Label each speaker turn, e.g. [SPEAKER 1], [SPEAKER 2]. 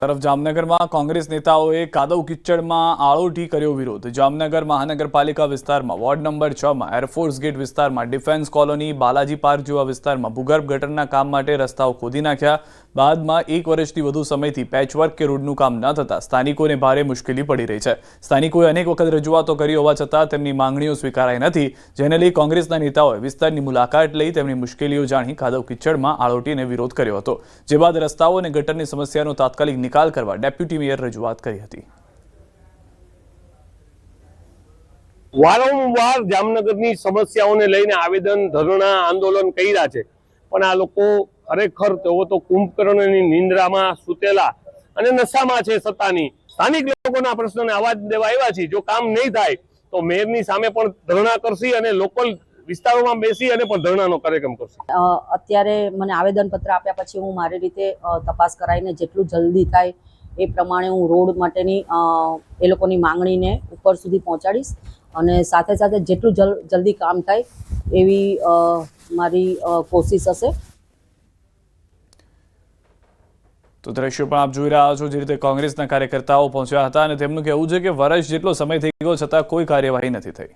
[SPEAKER 1] તરફ જામનગરમાં કોંગ્રેસ નેતાઓએ કાદવ કિચડમાં આળોટી કર્યો વિરોધ। જામનગર મહાનગરપાલિકા વિસ્તારમાં વોર્ડ નંબર 6 માં એરફોર્સ ગેટ વિસ્તારમાં ડિફેન્સ કોલોની બાલાજી પાર્ક જેવા વિસ્તારમાં ભૂગર્ભ ગટરના કામ માટે રસ્તાઓ ખોદી નાખ્યા। બાદમાં 1 વર્ષથી વધુ સમયથી પેચવર્ક કે રોડનું કામ ન થતા સ્થાનિકોને ભારે મુશ્કેલી પડી રહી છે। સ્થાનિકોએ અનેક વખત રજૂઆતો કરી હોવા છતાં તેમની માંગણીઓ સ્વીકારાઈ નથી, જેને લઈ કોંગ્રેસના નેતાઓએ વિસ્તારની મુલાકાત લઈ તેમની મુશ્કેલીઓ જાણી કાદવ કિચડમાં આળોટીને વિરોધ કર્યો હતો। જે બાદ રસ્તાઓ અને ગટરની સમસ્યાનો તાત્કાલિક નિકાલ કરવા ડેપ્યુટી મેયર રજૂઆત કરી હતી।
[SPEAKER 2] વારંવાર જામનગરની સમસ્યાઓને લઈને આવેદન, ધરણા, આંદોલન કર્યા છે, પણ આ લોકો ખરેખર તેઓ તો કુંભકર્ણની નિંદ્રામાં સૂતેલા અને નશામાં છે સત્તાની। સ્થાનિક લોકોના પ્રશ્નોને અવાજ દેવા આવ્યા છે। જો કામ નહીં થાય તો મેયરની સામે પણ ધરણા કરશી અને લોકલ વિસ્તારોમાં બેસી અને પણ ધરણાનો કાર્યક્રમ કરશે।
[SPEAKER 3] અત્યારે મને આવેદનપત્ર આપ્યા પછી હું મારી રીતે તપાસ કરાવીને જેટલું જલ્દી થાય એ પ્રમાણે હું રોડ માટેની એ લોકોની માંગણીને ઉપર સુધી પહોંચાડીશ અને સાથે સાથે જેટલું જલ્દી કામ થાય એવી મારી કોશિશ હશે।
[SPEAKER 1] તો દ્રશ્યો પણ આપ જોઈ રહ્યા છો, જે રીતે કોંગ્રેસના કાર્યકર્તાઓ પહોંચ્યા હતા અને તેમનું કહેવું છે કે વર્ષ જેટલો સમય થઈ ગયો છતાં કોઈ કાર્યવાહી નથી થઈ।